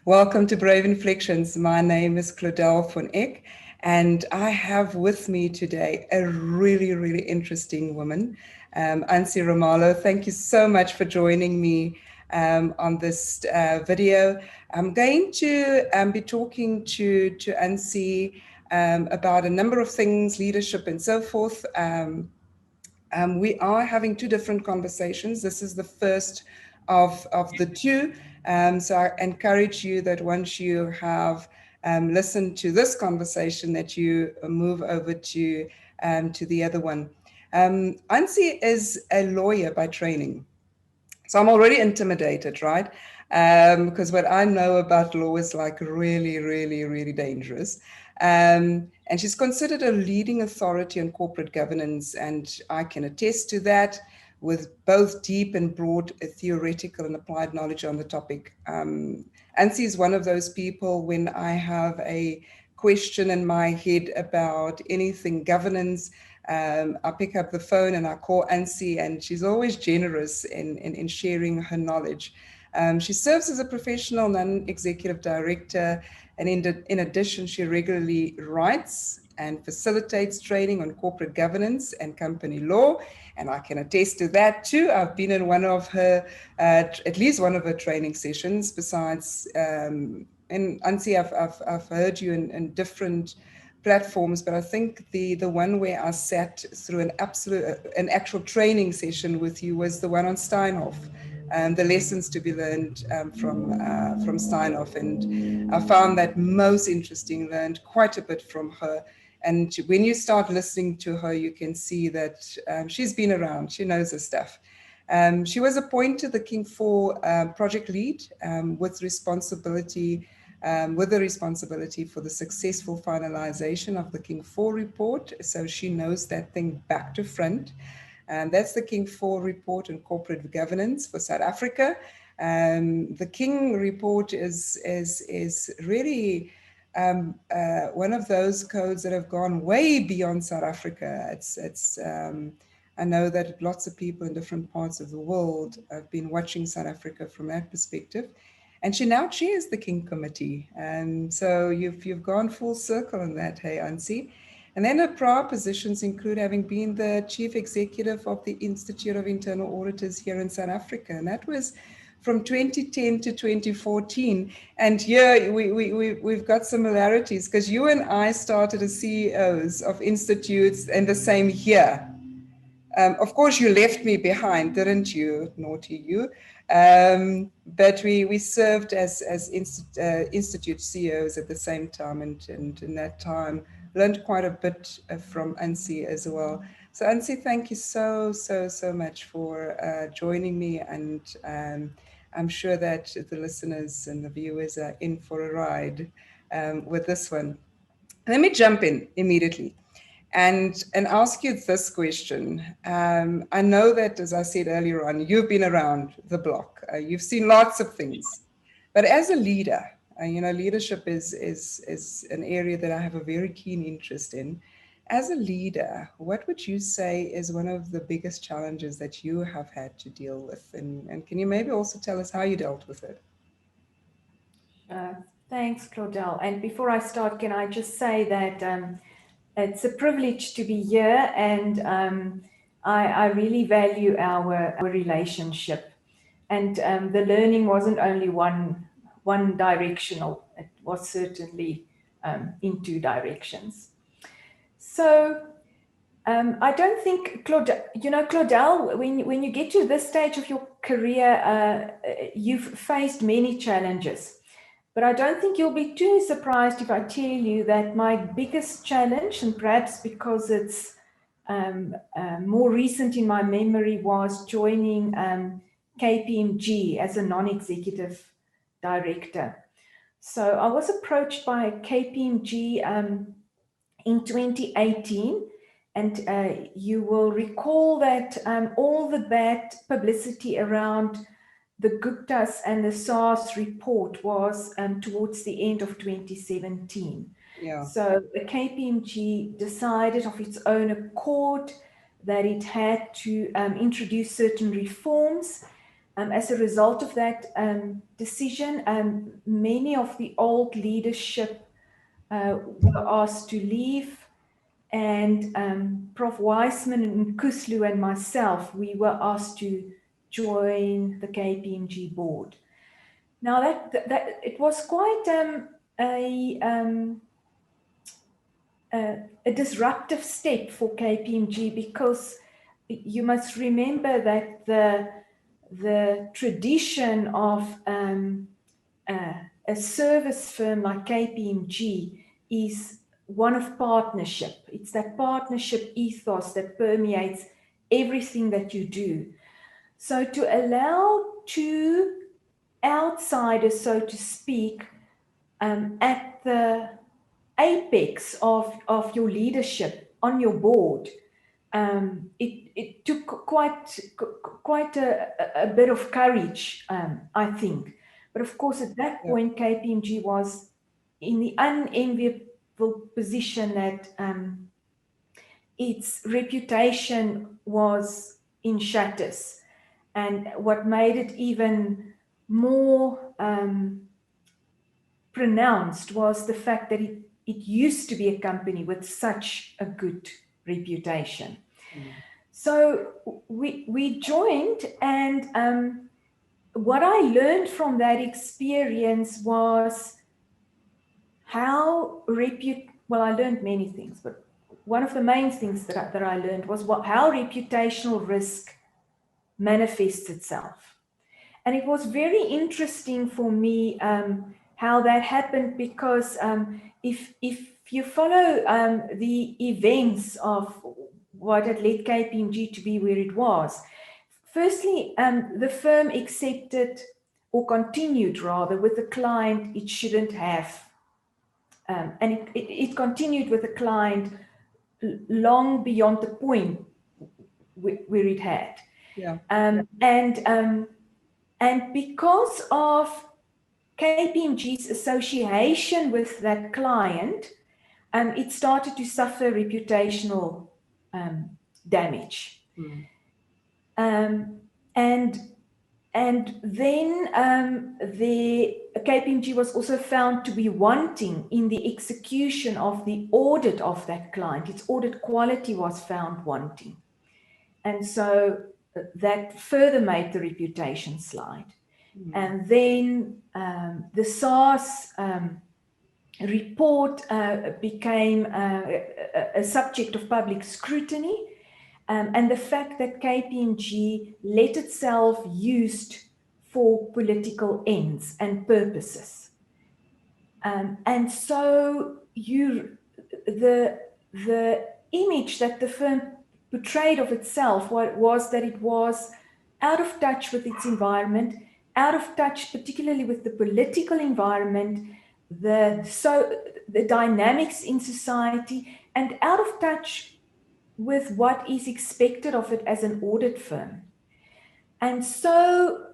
Welcome to Brave Inflections. My name is Claudelle von Eck, and I have with me today a really interesting woman, Ansie Ramalho. Thank you so much for joining me on this video. I'm going to be talking to Ansie about a number of things, leadership and so forth. We are having two different conversations. This is the first of the two. So I encourage you that once you have listened to this conversation, that you move over to the other one. Ansie is a lawyer by training. So I'm already intimidated, right? Because what I know about law is like really dangerous. And she's considered a leading authority on corporate governance, and I can attest to that with both deep and broad theoretical and applied knowledge on the topic. Ansie is one of those people when I have a question in my head about anything governance, I pick up the phone and I call Ansie, and she's always generous in sharing her knowledge. She serves as a professional non-executive director, and in addition, she regularly writes and facilitates training on corporate governance and company law. And I can attest to that too. I've been in one of her, at least one of her training sessions. Besides, and Ansie, I've heard you in different platforms, but I think the one where I sat through an actual training session with you was the one on Steinhoff, the lessons to be learned from Steinhoff, and I found that most interesting. Learned quite a bit from her, and when you start listening to her, you can see that she's been around. She knows her stuff. She was appointed the King 4 project lead with the responsibility for the successful finalization of the King 4 report. So she knows that thing back to front. And that's the King 4 report on corporate governance for South Africa. The King report is really one of those codes that have gone way beyond South Africa. I know that lots of people in different parts of the world have been watching South Africa from that perspective. And she now chairs the King Committee. And so you've gone full circle in that, hey, Ansie. And then her prior positions include having been the chief executive of the Institute of Internal Auditors here in South Africa. And that was from 2010 to 2014. And here we've got similarities because you and I started as CEOs of institutes in the same year. Of course, you left me behind, didn't you? Naughty you. But we served as institute CEOs at the same time, and in that time learned quite a bit from Ansie as well. So Ansie, thank you so much for joining me, and I'm sure that the listeners and the viewers are in for a ride with this one. Let me jump in immediately and ask you this question. I know that, as I said earlier on, you've been around the block. You've seen lots of things. But as a leader, leadership is an area that I have a very keen interest in. As a leader, what would you say is one of the biggest challenges that you have had to deal with? And can you maybe also tell us how you dealt with it? Thanks, Claudelle. And before I start, can I just say that it's a privilege to be here, and I really value our relationship. And the learning wasn't only one directional; it was certainly in two directions. So I don't think Claudelle, when you get to this stage of your career, you've faced many challenges. But I don't think you'll be too surprised if I tell you that my biggest challenge, and perhaps because it's more recent in my memory, was joining KPMG as a non-executive director. So I was approached by KPMG in 2018, and you will recall that all the bad publicity around the Guptas and the SARS report was towards the end of 2017. Yeah. So the KPMG decided of its own accord that it had to introduce certain reforms As a result of that decision, many of the old leadership were asked to leave, and Prof. Weissman and Kuslu and myself, we were asked to join the KPMG board. Now that it was quite a disruptive step for KPMG, because you must remember that the tradition of a service firm like KPMG is one of partnership. It's that partnership ethos that permeates everything that you do. So to allow two outsiders, so to speak, at the apex of your leadership on your board, it took quite a bit of courage, I think. But of course, at that point, KPMG was in the unenviable position that its reputation was in shatters. And what made it even more pronounced was the fact that it used to be a company with such a good reputation. So we joined, and what I learned from that experience was how well, I learned many things, but one of the main things that I learned was how reputational risk manifests itself. And it was very interesting for me how that happened, because if you follow the events of what had led KPMG to be where it was, firstly, the firm accepted, or continued rather, with the client it shouldn't have. And it continued with the client long beyond the point where it had. Yeah. And because of KPMG's association with that client, it started to suffer reputational damage. And then the KPMG was also found to be wanting in the execution of the audit of that client. Its audit quality was found wanting. And so that further made the reputation slide. And then the SARS report became a subject of public scrutiny. And the fact that KPMG let itself used for political ends and purposes. And so the image that the firm portrayed of itself was that it was out of touch with its environment, out of touch particularly with the political environment, the dynamics in society, and out of touch with what is expected of it as an audit firm. And so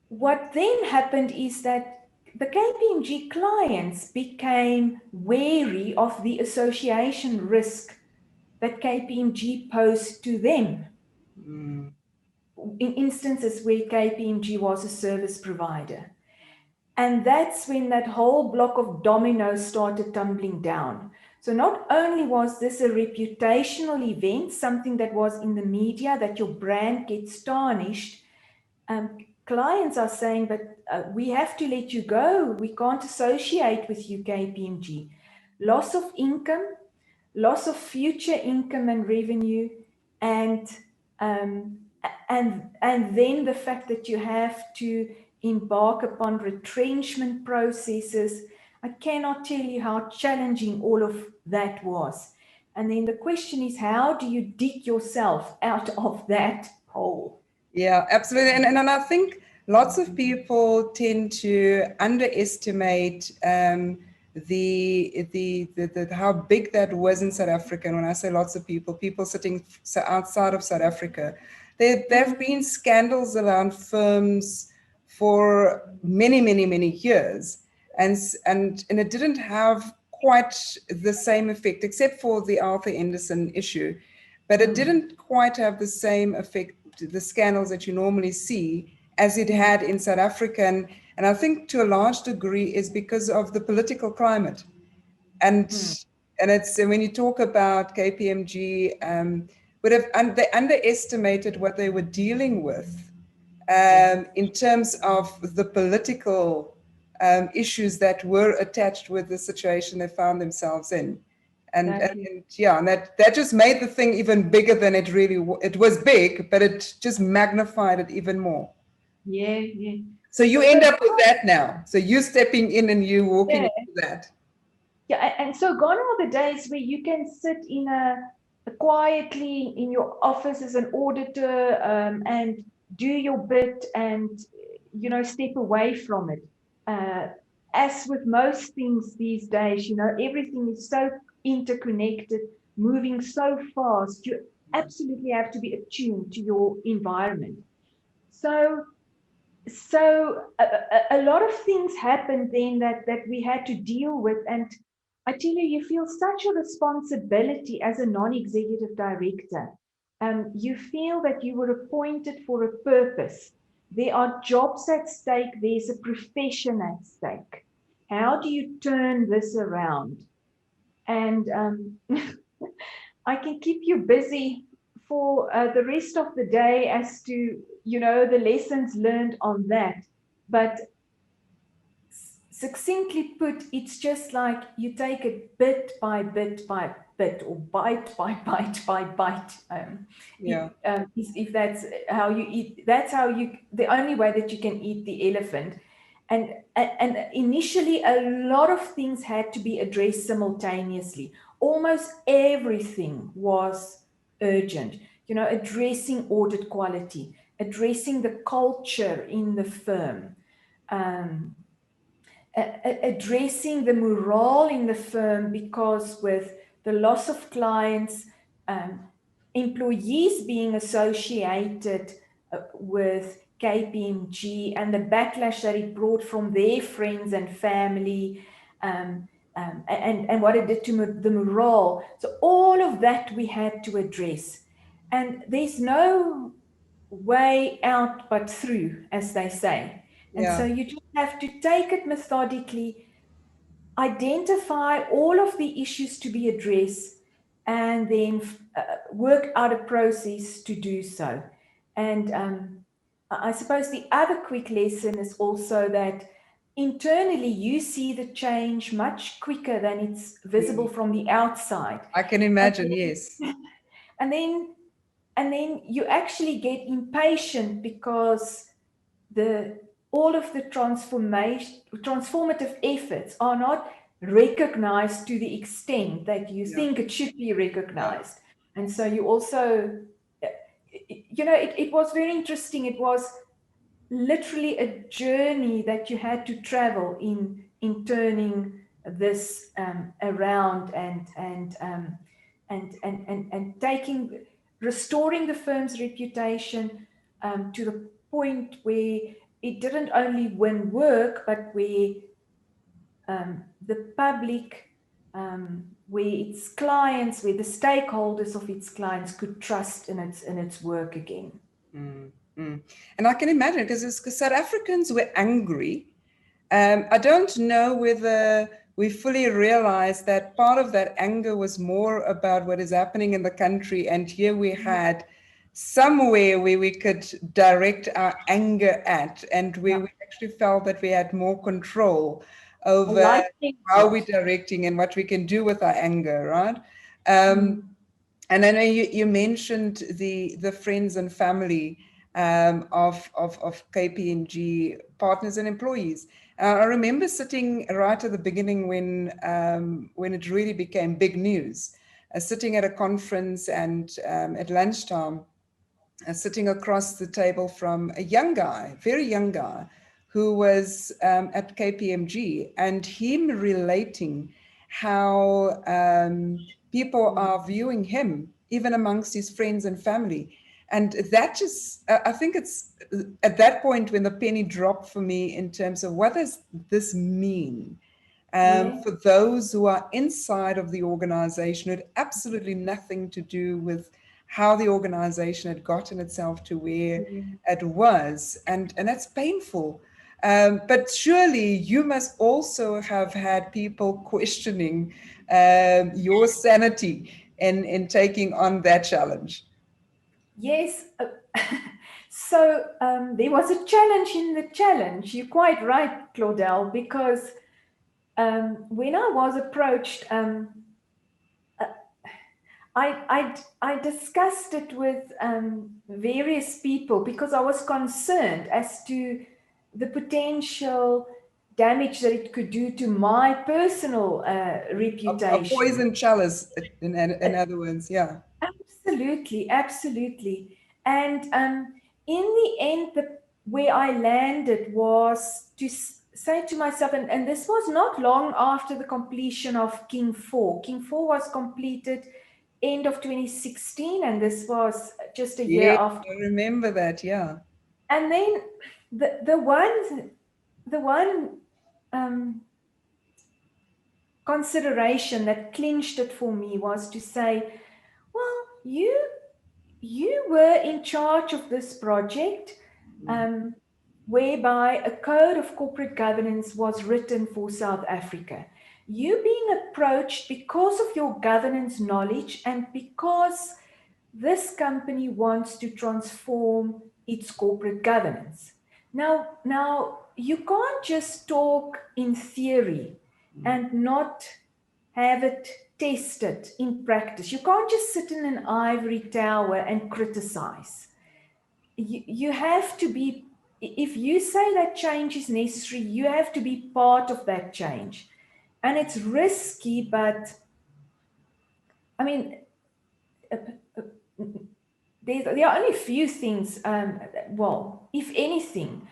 what then happened is that the KPMG clients became wary of the association risk that KPMG posed to them. In instances where KPMG was a service provider. And that's when that whole block of dominoes started tumbling down. So not only was this a reputational event, something that was in the media, that your brand gets tarnished, clients are saying, but we have to let you go. We can't associate with you, KPMG. Loss of income, loss of future income and revenue, and then the fact that you have to embark upon retrenchment processes. I cannot tell you how challenging all of that was. And then the question is, how do you dig yourself out of that hole? Yeah, absolutely. And I think lots of people tend to underestimate the how big that was in South Africa. And when I say lots of people sitting outside of South Africa, there have been scandals around firms for many years, and it didn't have quite the same effect, except for the Arthur Andersen issue, but it didn't quite have the same effect, the scandals that you normally see as it had in South Africa. And I think to a large degree is because of the political climate. And it's when you talk about KPMG, they underestimated what they were dealing with in terms of the political issues that were attached with the situation they found themselves in. And that just made the thing even bigger than it was big, but it just magnified it even more. Yeah. So you end up with that now. So you stepping in and you walking into that. Yeah, and so gone are the days where you can sit in quietly in your office as an auditor and do your bit and, step away from it. As with most things these days, everything is so interconnected, moving so fast. You absolutely have to be attuned to your environment. So a lot of things happened then that we had to deal with. And I tell you, you feel such a responsibility as a non-executive director. You feel that you were appointed for a purpose. There are jobs at stake. There's a profession at stake. How do you turn this around? And I can keep you busy for the rest of the day as to, the lessons learned on that. But succinctly put, it's just like you take it bit by bit by bit, or bite by bite by bite. If that's how you eat, the only way that you can eat the elephant. And initially, a lot of things had to be addressed simultaneously. Almost everything was urgent. Addressing audit quality, addressing the culture in the firm, addressing the morale in the firm, because with the loss of clients, employees being associated with KPMG and the backlash that it brought from their friends and family, and what it did to the morale. So all of that we had to address. And there's no way out but through, as they say. And so you just have to take it methodically, identify all of the issues to be addressed, and then work out a process to do so. And I suppose the other quick lesson is also that internally you see the change much quicker than it's visible from the outside. I can imagine, yes. And then you actually get impatient because all of the transformative efforts are not recognized to the extent that you think it should be recognized. And so you also, it was very interesting. It was literally a journey that you had to travel in turning this around and restoring the firm's reputation to the point where it didn't only win work, but where the public, where its clients, where the stakeholders of its clients could trust in its work again. And I can imagine, because South Africans were angry. I don't know whether we fully realized that part of that anger was more about what is happening in the country. And here we had somewhere where we could direct our anger at, and where we actually felt that we had more control over how we're directing and what we can do with our anger, right? And I know you mentioned the friends and family of KPMG partners and employees. I remember sitting right at the beginning when it really became big news, sitting at a conference and at lunchtime, sitting across the table from a young guy, very young guy, who was at KPMG, and him relating how people are viewing him, even amongst his friends and family. And that just, I think it's at that point when the penny dropped for me in terms of what does this mean for those who are inside of the organization. It had absolutely nothing to do with how the organization had gotten itself to where Mm. it was. And that's painful. But surely you must also have had people questioning your sanity in taking on that challenge. Yes. So there was a challenge in the challenge. You're quite right, Claudelle, because when I was approached, uh, I discussed it with various people because I was concerned as to the potential damage that it could do to my personal A reputation. poison chalice, in other words, yeah. Absolutely, absolutely. And in the end, where I landed was to say to myself, and this was not long after the completion of King 4. King 4 was completed end of 2016, and this was just a year Yeah, after. I remember that, yeah. And then the one um, consideration that clinched it for me was to say, well, you were in charge of this project, um, whereby a code of corporate governance was written for South Africa. You being approached because of your governance knowledge and because this company wants to transform its corporate governance. Now you can't just talk in theory and not have it tested in practice. You can't just sit in an ivory tower and criticize. You have to be, if you say that change is necessary, you have to be part of that change. And it's risky, but I mean, uh, uh, there are only a few things, well, if anything,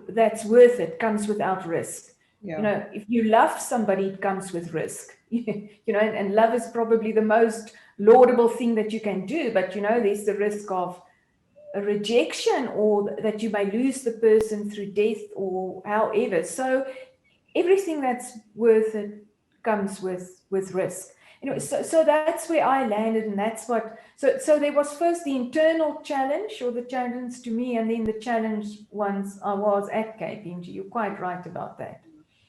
that's worth it comes without risk. You Yeah. know, if you love somebody, it comes with risk. You know, and love is probably the most laudable thing that you can do, but you know, there's the risk of a rejection or that you may lose the person through death or however. So everything that's worth it comes with risk. Anyway, so that's where I landed, and that's what. So there was first the internal challenge or the challenge to me, and then the challenge once I was at KPMG. You're quite right about that.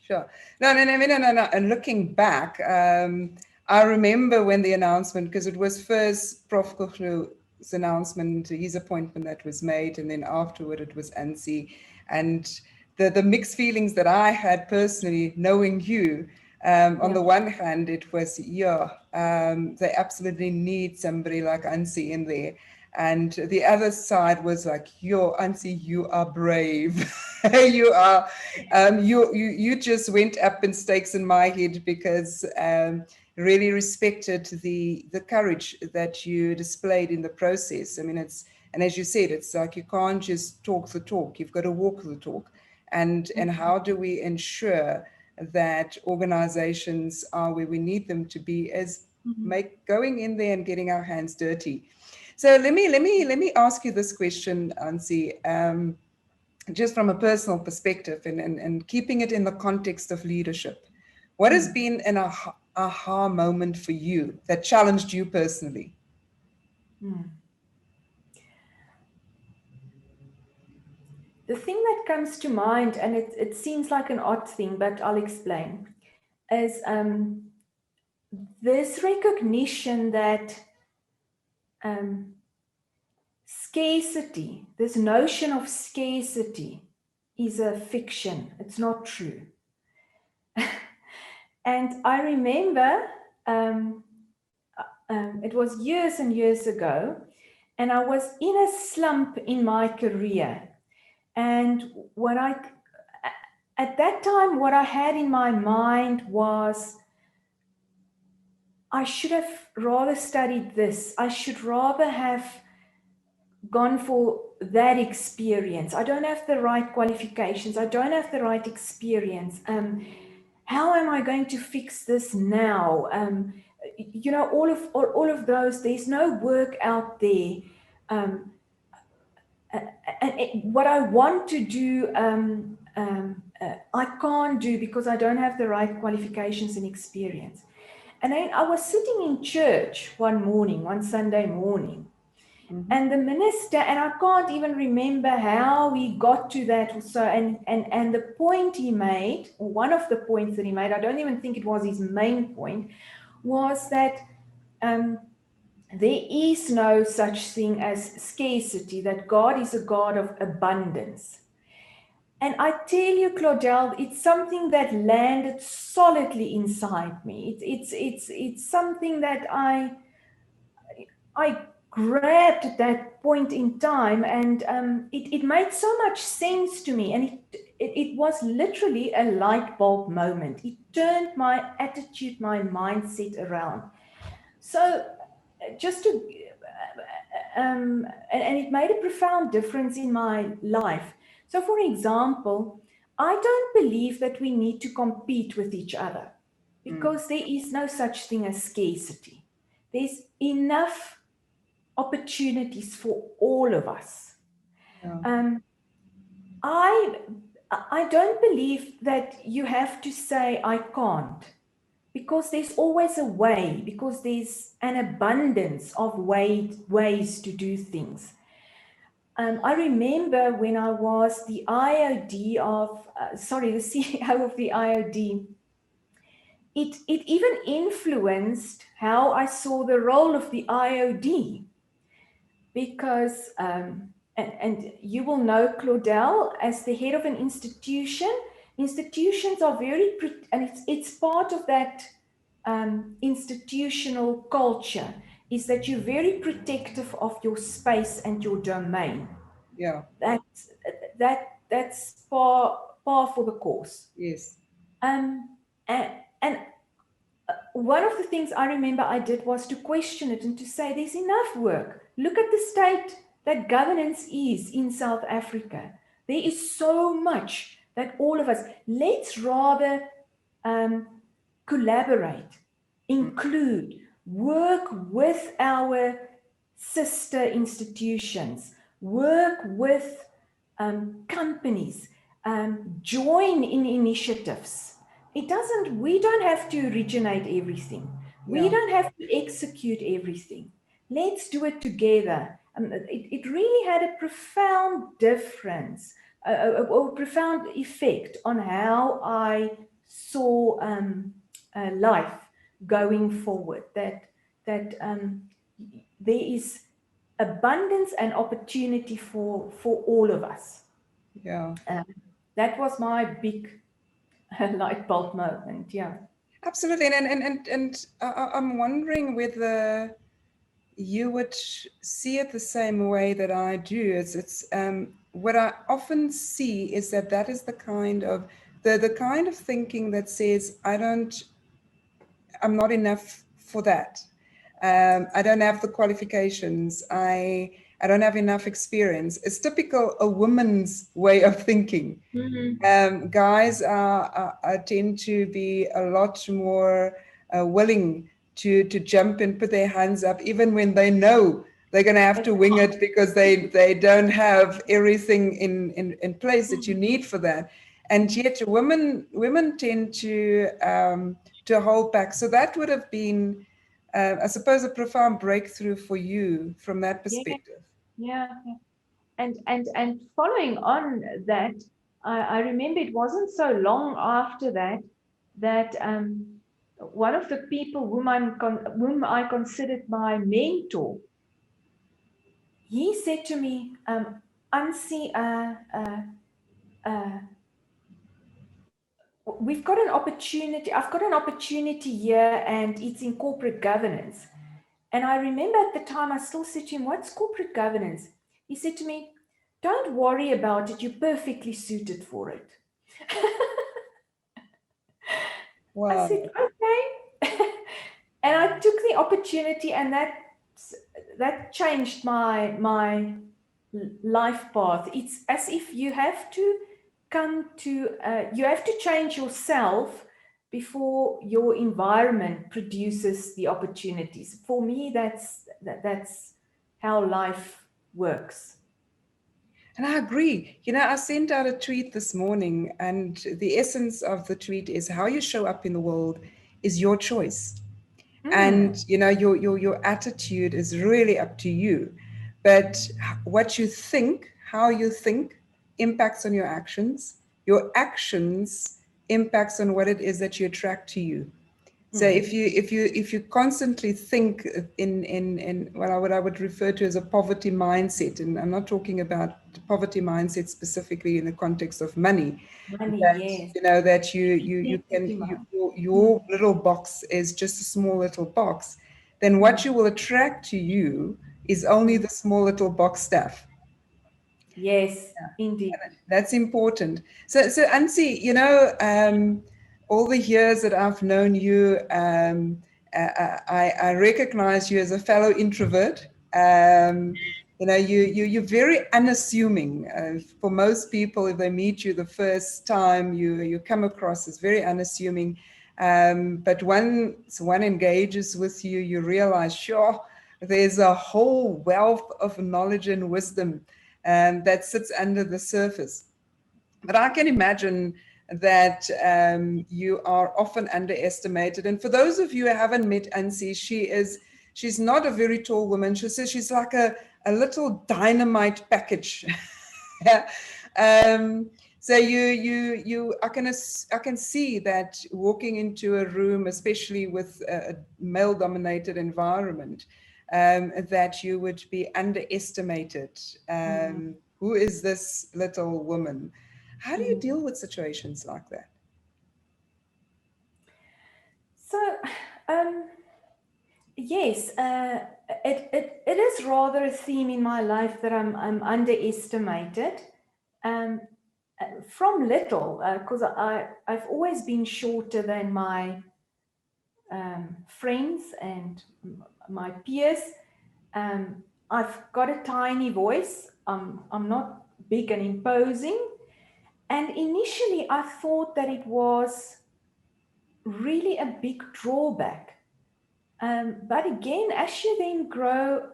Sure. No. And looking back, I remember when the announcement, because it was first Prof. Kuchlu's announcement, his appointment that was made, and then afterward it was Ansie. And the mixed feelings that I had personally, knowing you, on the one hand, it was, they absolutely need somebody like Ansie in there. And the other side was like, yo, Ansie, you are brave. You are, you just went up in stakes in my head because really respected the courage that you displayed in the process. I mean, and as you said, it's like you can't just talk the talk, you've got to walk the talk. And how do we ensure that organizations are where we need them to be as going in there and getting our hands dirty? So let me ask you this question, Ansie, just from a personal perspective and keeping it in the context of leadership. What has been an aha moment for you that challenged you personally? The thing that comes to mind, and it seems like an odd thing, but I'll explain, is this recognition that scarcity, this notion of scarcity, is a fiction. It's not true. And I remember it was years and years ago, and I was in a slump in my career. And at that time, what I had in my mind was, I should have rather studied this. I should rather have gone for that experience. I don't have the right qualifications. I don't have the right experience. How am I going to fix this now? You know, all of those. There's no work out there. And what I want to do, I can't do because I don't have the right qualifications and experience. And then I was sitting in church one Sunday morning, And the minister, and I can't even remember how he got to that. So, and the point he made, or one of the points that he made, I don't even think it was his main point, was that there is no such thing as scarcity, that God is a God of abundance. And I tell you, Claudelle, it's something that landed solidly inside me. It's something that I grabbed at that point in time, and it made so much sense to me. And it was literally a light bulb moment. It turned my attitude, my mindset around. So just to, and it made a profound difference in my life. So for example, I don't believe that we need to compete with each other, because there is no such thing as scarcity. There's enough opportunities for all of us. Yeah. I don't believe that you have to say, I can't, because there's always a way, because there's an abundance of ways to do things. I remember when I was the IOD of, the CEO of the IOD, it even influenced how I saw the role of the IOD, because, and you will know, Claudelle, as the head of an institution, institutions are very, and it's part of that institutional culture, is that you're very protective of your space and your domain. Yeah. That's par for the course. Yes. And one of the things I remember I did was to question it and to say, there's enough work. Look at the state that governance is in South Africa. There is so much that all of us, let's rather collaborate, include, work with our sister institutions, work with companies, join in initiatives. We don't have to originate everything. We don't have to execute everything. Let's do it together. It really had a profound difference, a profound effect on how I saw life going forward. That there is abundance and opportunity for all of us. Yeah. That was my big light bulb moment. Yeah, absolutely. And I'm wondering whether you would see it the same way that I do. It's what I often see is that is the kind of the kind of thinking that says, I'm not enough for that. I don't have the qualifications. I don't have enough experience. It's typical a woman's way of thinking. Mm-hmm. Guys tend to be a lot more willing to jump and put their hands up, even when they know they're going to have to wing it, because they don't have everything in place that you need for that. And yet women tend to hold back. So that would have been, I suppose, a profound breakthrough for you from that perspective. Yeah. And following on that, I remember it wasn't so long after that one of the people whom I considered my mentor, he said to me, Ansie, we've got an opportunity. I've got an opportunity here, and it's in corporate governance. And I remember at the time, I still said to him, what's corporate governance? He said to me, don't worry about it. You're perfectly suited for it. Wow. I said, okay. And I took the opportunity, and that changed my life path. It's as if you have to you have to change yourself before your environment produces the opportunities. For me, that's how life works. And I agree. I sent out a tweet this morning, and the essence of the tweet is, how you show up in the world is your choice. And your attitude is really up to you. but what you think, how you think, impacts on your actions. Your actions impacts on what it is that you attract to you. So if you constantly think in what I would refer to as a poverty mindset, and I'm not talking about poverty mindset specifically in the context of money, Money, that yes. that you can your little box is just a small little box, then what you will attract to you is only the small little box stuff. Yes, indeed. That's important. So Ansie, all the years that I've known you, I recognize you as a fellow introvert. You're very unassuming. For most people, if they meet you the first time, you come across as very unassuming. But once one engages with you, you realize, sure, there's a whole wealth of knowledge and wisdom that sits under the surface. But I can imagine that you are often underestimated. And for those of you who haven't met Ansie, she's not a very tall woman. She says she's like a little dynamite package. So I can see that walking into a room, especially with a male-dominated environment, that you would be underestimated. Who is this little woman? How do you deal with situations like that? So, yes, it is rather a theme in my life that I'm underestimated. From little, because I've always been shorter than my friends and my peers. I've got a tiny voice. I'm not big and imposing. And initially, I thought that it was really a big drawback. But again, as you then grow,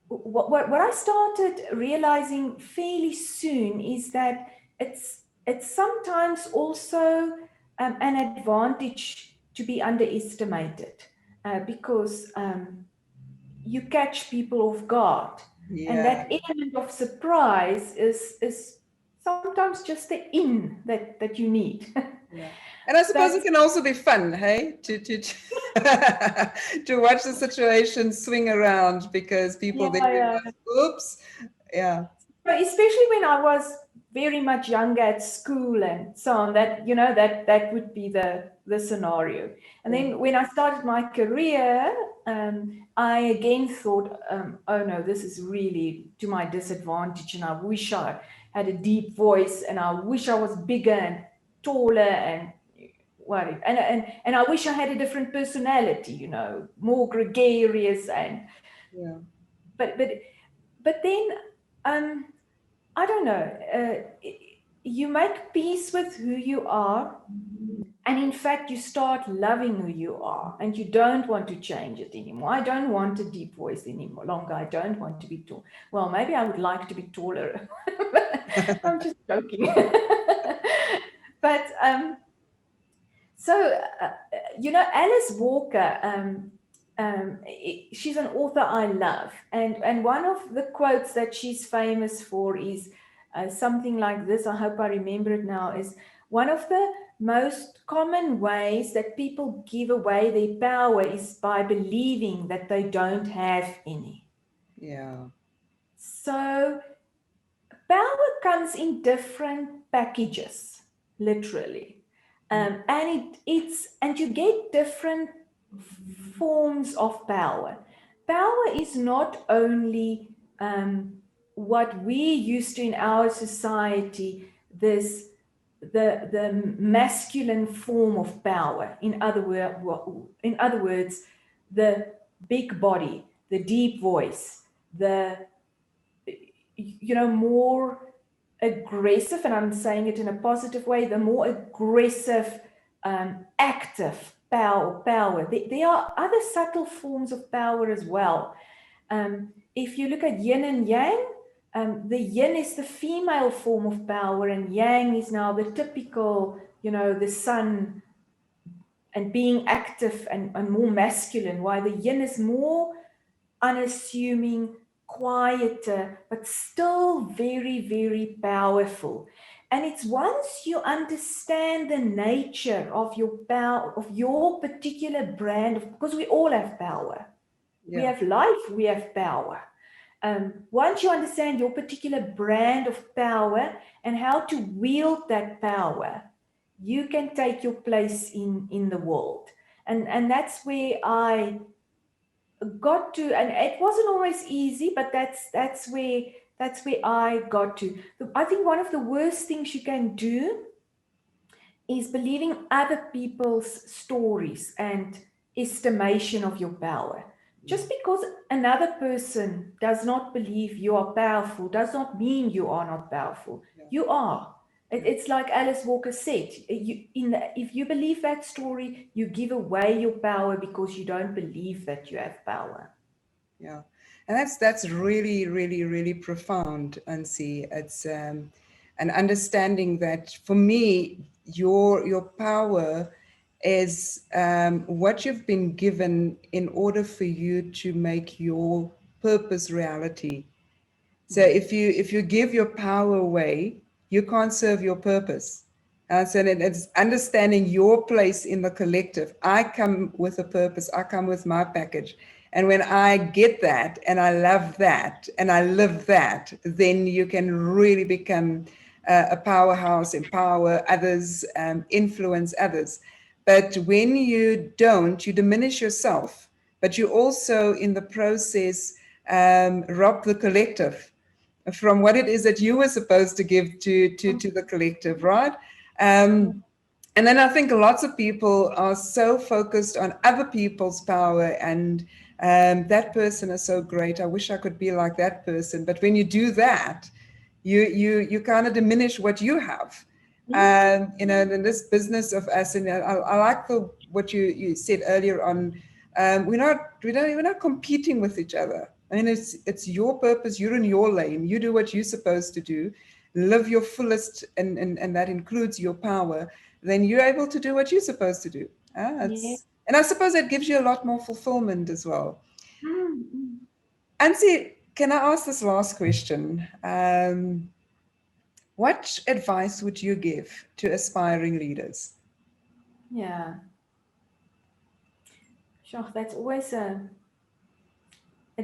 what I started realizing fairly soon is that it's sometimes also an advantage to be underestimated because you catch people off guard. Yeah. And that element of surprise is sometimes just the in that you need. Yeah. And I suppose it can also be fun, hey, to to watch the situation swing around because people then realize, oops, yeah. Especially when I was very much younger at school and so on, that would be the scenario. And then when I started my career, I again thought, oh no, this is really to my disadvantage, and I wish I had a deep voice, and I wish I was bigger and taller and whatever. And I wish I had a different personality, more gregarious and but then I don't know, you make peace with who you are, and in fact you start loving who you are, and you don't want to change it anymore. I don't want a deep voice anymore longer. I don't want to be tall. Well, maybe I would like to be taller. I'm just joking. But so Alice Walker, she's an author I love, and one of the quotes that she's famous for is something like this. I hope I remember it now. Is one of the most common ways that people give away their power is by believing that they don't have any. Yeah. So power comes in different packages, literally, and you get different forms of power. Power is not only what we used to in our society, the masculine form of power. In other words, the big body, the deep voice, the more aggressive, and I'm saying it in a positive way, the more aggressive, active power. There are other subtle forms of power as well. If you look at yin and yang, the yin is the female form of power, and yang is now the typical, the sun and being active and more masculine, while the yin is more unassuming, quieter, but still very, very powerful. And it's once you understand the nature of your power, of your particular brand, because we all have power. We have life, we have power. Once you understand your particular brand of power and how to wield that power, you can take your place in the world. And that's where I got to, and it wasn't always easy, but that's where I got to. I think one of the worst things you can do is believing other people's stories and estimation of your power. Just because another person does not believe you are powerful does not mean you are not powerful. You are. It's like Alice Walker said, if you believe that story, you give away your power because you don't believe that you have power. Yeah. And that's really, really, really profound, Ansie. It's an understanding that for me, your power is what you've been given in order for you to make your purpose reality. So if you give your power away, you can't serve your purpose. So it's understanding your place in the collective. I come with a purpose. I come with my package. And when I get that and I love that and I live that, then you can really become a powerhouse, empower others, influence others. But when you don't, you diminish yourself. But you also, in the process, rob the collective from what it is that you were supposed to give to the collective, right? And then I think lots of people are so focused on other people's power, and that person is so great. I wish I could be like that person. But when you do that, you kind of diminish what you have. You know, in this business of us, and I like what you said earlier on. We're not competing with each other. I mean, it's your purpose. You're in your lane. You do what you're supposed to do. Live your fullest, and that includes your power. Then you're able to do what you're supposed to do. And I suppose that gives you a lot more fulfillment as well. Ansie, can I ask this last question? What advice would you give to aspiring leaders? Yeah. Sure, that's always a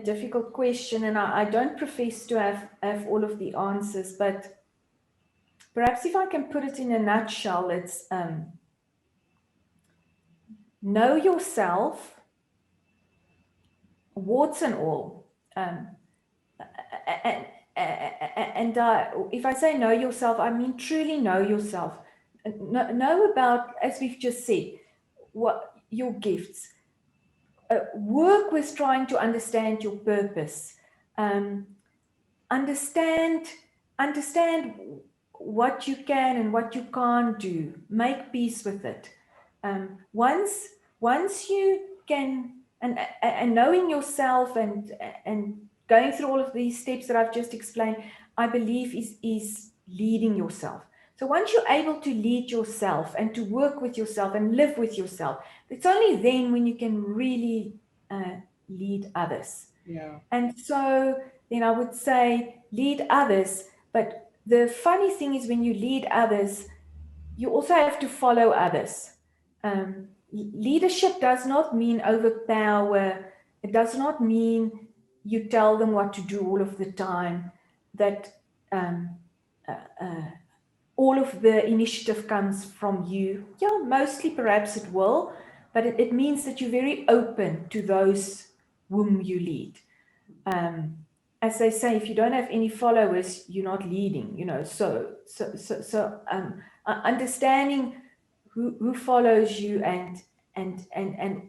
difficult question, and I don't profess to have all of the answers, but perhaps if I can put it in a nutshell, it's know yourself, warts and all. And if I say know yourself, I mean truly know yourself. Know about, as we've just said, what your gifts. Work with trying to understand your purpose. Understand what you can and what you can't do. Make peace with it. Once you can, and knowing yourself and going through all of these steps that I've just explained, I believe is leading yourself. So once you're able to lead yourself and to work with yourself and live with yourself, it's only then when you can really lead others. Yeah. And so then I would say lead others. But the funny thing is, when you lead others, you also have to follow others. Leadership does not mean overpower. It does not mean you tell them what to do all of the time, that all of the initiative comes from you. Yeah, mostly perhaps it will, but it means that you're very open to those whom you lead. As they say, if you don't have any followers, you're not leading, you know. So understanding who follows you and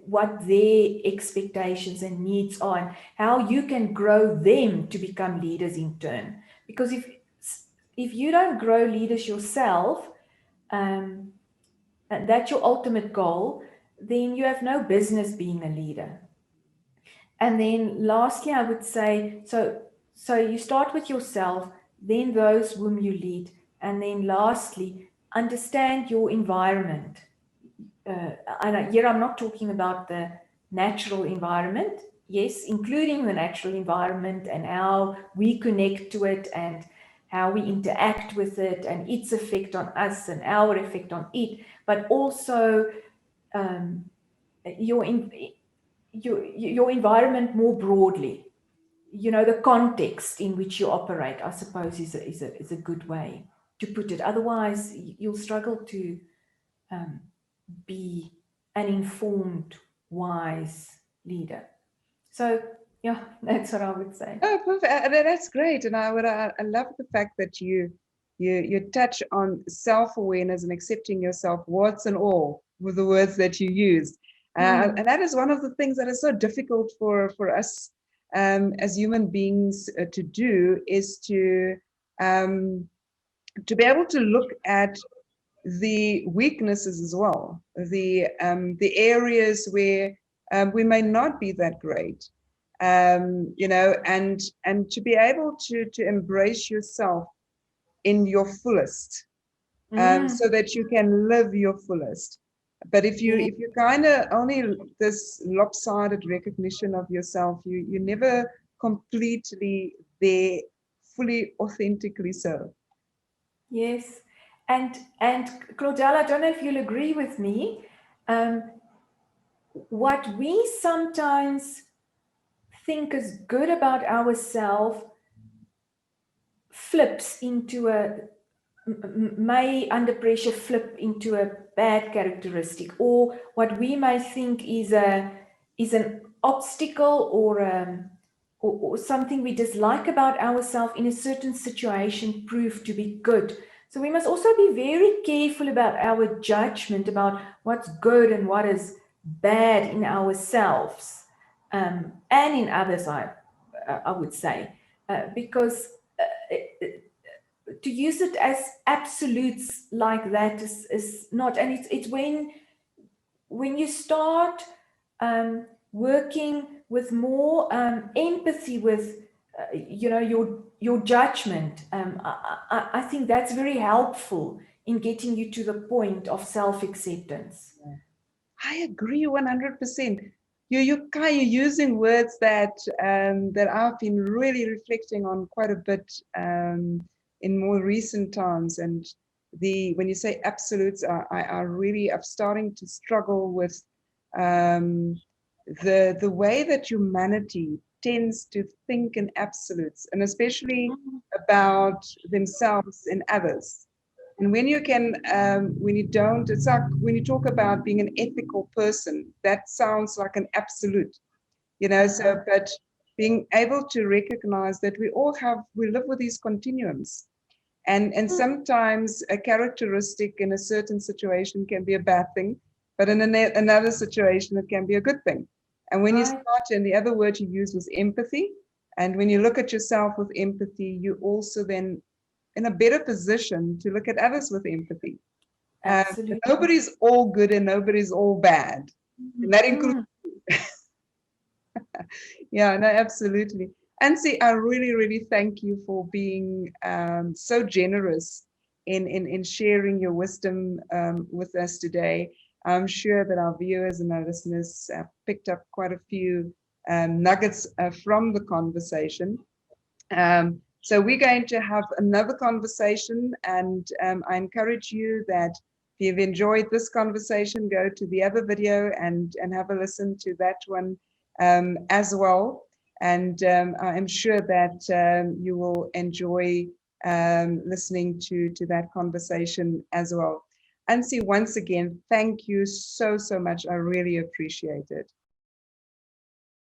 what their expectations and needs are, and how you can grow them to become leaders in turn. Because if you don't grow leaders yourself, and that's your ultimate goal, then you have no business being a leader. And then lastly, I would say, so you start with yourself, then those whom you lead, and then lastly, understand your environment. And here I'm not talking about the natural environment, yes, including the natural environment and how we connect to it and how we interact with it and its effect on us and our effect on it, but also um, your environment more broadly. The context in which you operate, I suppose, is a good way to put it. Otherwise, you'll struggle to be an informed, wise leader. So, yeah, that's what I would say. Oh, perfect. That's great. And I love the fact that you touch on self-awareness and accepting yourself, warts and all, with the words that you used. And that is one of the things that is so difficult for us as human beings to do, is to be able to look at the weaknesses as well, the areas where we may not be that great, and to be able to embrace yourself in your fullest, so that you can live your fullest. But if you kind of only this lopsided recognition of yourself, you never completely there, fully authentically so. Yes. And Claudelle, I don't know if you'll agree with me. What we sometimes think is good about ourselves flips into may under pressure flip into a bad characteristic, or what we may think is an obstacle or something we dislike about ourselves in a certain situation prove to be good. So we must also be very careful about our judgment about what's good and what is bad in ourselves, and in others, I would say, because to use it as absolutes like that is not. And it's when you start working with more empathy with your judgment, I think that's very helpful in getting you to the point of self-acceptance. I agree 100%. You're using words that I've been really reflecting on quite a bit in more recent times. And when you say absolutes, I'm starting to struggle with the way that humanity tends to think in absolutes, and especially about themselves and others. And when you don't, it's like when you talk about being an ethical person, that sounds like an absolute, but being able to recognize that we live with these continuums. And sometimes a characteristic in a certain situation can be a bad thing, but in another situation, it can be a good thing. And when you start, and the other word you used was empathy, and when you look at yourself with empathy, you also then in a better position to look at others with empathy. Nobody's all good and nobody's all bad. And that includes yeah, no, absolutely. Ansie, I really, really thank you for being so generous in sharing your wisdom with us today. I'm sure that our viewers and our listeners picked up quite a few nuggets from the conversation. So we're going to have another conversation, and I encourage you that if you've enjoyed this conversation, go to the other video and have a listen to that one as well. And I'm sure that you will enjoy listening to that conversation as well. Ansie, once again, thank you so much. I really appreciate it.